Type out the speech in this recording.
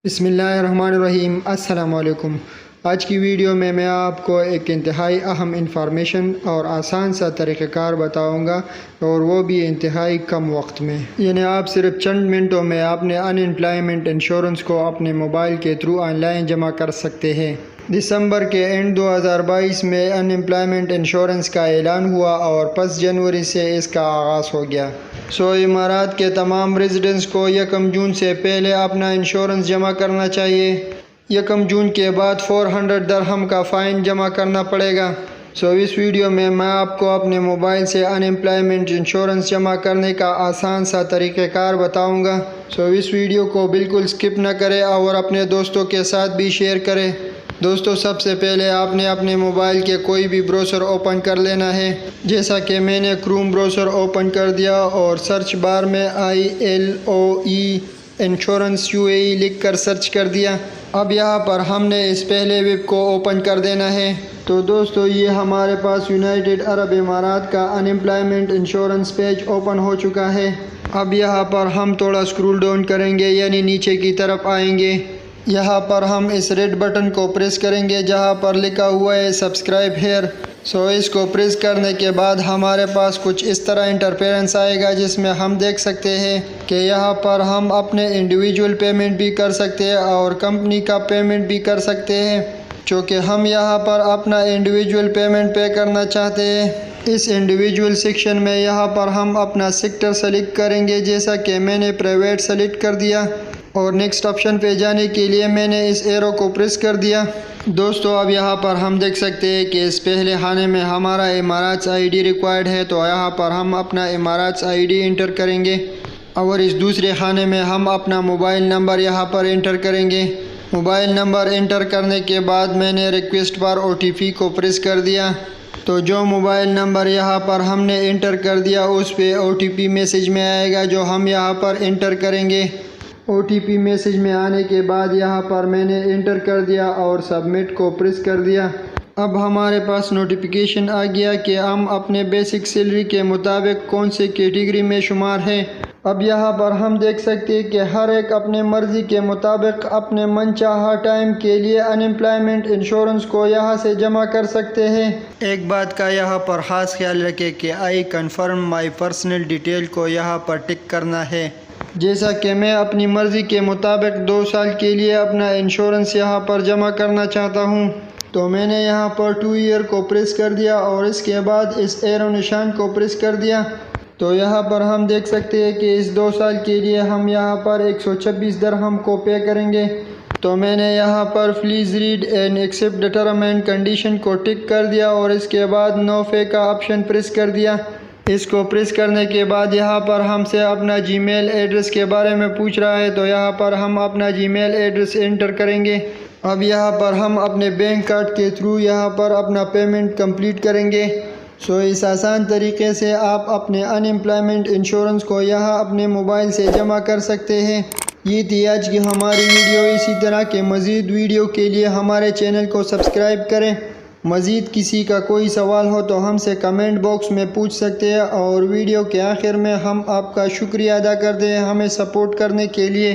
بسم اللہ الرحمن الرحیم۔ السلام علیکم۔ آج کی ویڈیو میں آپ کو ایک انتہائی اہم انفارمیشن اور آسان سا طریقہ کار بتاؤں گا، اور وہ بھی انتہائی کم وقت میں، یعنی آپ صرف چند منٹوں میں اپنے ان امپلائمنٹ انشورنس کو اپنے موبائل کے تھرو آن لائن جمع کر سکتے ہیں۔ دسمبر کے اینڈ 2022 میں ان امپلائمنٹ انشورنس کا اعلان ہوا اور 5 جنوری سے اس کا آغاز ہو گیا۔ امارات کے تمام ریزیڈنٹس کو 1 جون سے پہلے اپنا انشورنس جمع کرنا چاہیے۔ 1 جون کے بعد 400 درہم کا فائن جمع کرنا پڑے گا۔ اس ویڈیو میں آپ کو اپنے موبائل سے ان امپلائمنٹ انشورنس جمع کرنے کا آسان سا طریقہ کار بتاؤں گا۔ اس ویڈیو کو بالکل سکپ نہ کریں اور اپنے دوستوں کے ساتھ بھی شیئر کریں۔ دوستو، سب سے پہلے آپ نے اپنے موبائل کے کوئی بھی بروسر اوپن کر لینا ہے، جیسا کہ میں نے کروم بروسر اوپن کر دیا اور سرچ بار میں ILOE انشورنس UAE لکھ کر سرچ کر دیا۔ اب یہاں پر ہم نے اس پہلے ویب کو اوپن کر دینا ہے۔ تو دوستو، یہ ہمارے پاس یونائٹڈ عرب امارات کا ان امپلائمنٹ انشورنس پیج اوپن ہو چکا ہے۔ اب یہاں پر ہم تھوڑا سکرول ڈاؤن کریں گے، یعنی نیچے کی طرف آئیں گے۔ یہاں پر ہم اس ریڈ بٹن کو پریس کریں گے جہاں پر لکھا ہوا ہے سبسکرائب ہیئر۔ اس کو پریس کرنے کے بعد ہمارے پاس کچھ اس طرح انٹرفیرنس آئے گا، جس میں ہم دیکھ سکتے ہیں کہ یہاں پر ہم اپنے انڈیویجول پیمنٹ بھی کر سکتے ہیں اور کمپنی کا پیمنٹ بھی کر سکتے ہیں۔ چونکہ ہم یہاں پر اپنا انڈیویجول پیمنٹ پے کرنا چاہتے ہیں، اس انڈیویجول سیکشن میں یہاں پر ہم اپنا سیکٹر سلیکٹ کریں گے، جیسا کہ میں نے پرائیویٹ سلیکٹ کر دیا، اور نیکسٹ آپشن پہ جانے کے لیے میں نے اس ایرو کو پریس کر دیا۔ دوستو، اب یہاں پر ہم دیکھ سکتے ہیں کہ اس پہلے خانے میں ہمارا اماراتس ID ریکوائرڈ ہے، تو یہاں پر ہم اپنا اماراتس ID انٹر کریں گے، اور اس دوسرے خانے میں ہم اپنا موبائل نمبر یہاں پر انٹر کریں گے۔ موبائل نمبر انٹر کرنے کے بعد میں نے ریکویسٹ بار OTP کو پریس کر دیا۔ تو جو موبائل نمبر یہاں پر ہم نے انٹر کر دیا اس پہ OTP میسج میں آئے گا، جو ہم یہاں پر انٹر کریں گے۔ OTP میسج میں آنے کے بعد یہاں پر میں نے انٹر کر دیا اور سبمٹ کو پریس کر دیا۔ اب ہمارے پاس نوٹیفیکیشن آ گیا کہ ہم اپنے بیسک سیلری کے مطابق کون سے کیٹیگری میں شمار ہیں۔ اب یہاں پر ہم دیکھ سکتے ہیں کہ ہر ایک اپنے مرضی کے مطابق اپنے من چاہا ٹائم کے لیے ان امپلائمنٹ انشورنس کو یہاں سے جمع کر سکتے ہیں۔ ایک بات کا یہاں پر خاص خیال رکھیں کہ I confirm my personal detail کو یہاں پر ٹک کرنا ہے۔ جیسا کہ میں اپنی مرضی کے مطابق 2 سال کے لیے اپنا انشورنس یہاں پر جمع کرنا چاہتا ہوں، تو میں نے یہاں پر 2 ایئر کو پریس کر دیا اور اس کے بعد اس ایرو نشان کو پریس کر دیا۔ تو یہاں پر ہم دیکھ سکتے ہیں کہ اس 2 سال کے لیے ہم یہاں پر 126 درہم کو پے کریں گے۔ تو میں نے یہاں پر please read and accept the term and condition کو ٹک کر دیا اور اس کے بعد نو پے کا آپشن پریس کر دیا۔ اس کو پریس کرنے کے بعد یہاں پر ہم سے اپنا جی میل ایڈریس کے بارے میں پوچھ رہا ہے، تو یہاں پر ہم اپنا جی میل ایڈریس انٹر کریں گے۔ اب یہاں پر ہم اپنے بینک کارڈ کے تھرو یہاں پر اپنا پیمنٹ کمپلیٹ کریں گے۔ اس آسان طریقے سے آپ اپنے ان امپلائمنٹ انشورنس کو یہاں اپنے موبائل سے جمع کر سکتے ہیں۔ یہ تھی آج کی ہماری ویڈیو۔ اسی طرح کے مزید ویڈیو کے لیے ہمارے چینل کو سبسکرائب کریں۔ مزید کسی کا کوئی سوال ہو تو ہم سے کمنٹ باکس میں پوچھ سکتے ہیں، اور ویڈیو کے آخر میں ہم آپ کا شکریہ ادا کرتے ہیں ہمیں سپورٹ کرنے کے لیے۔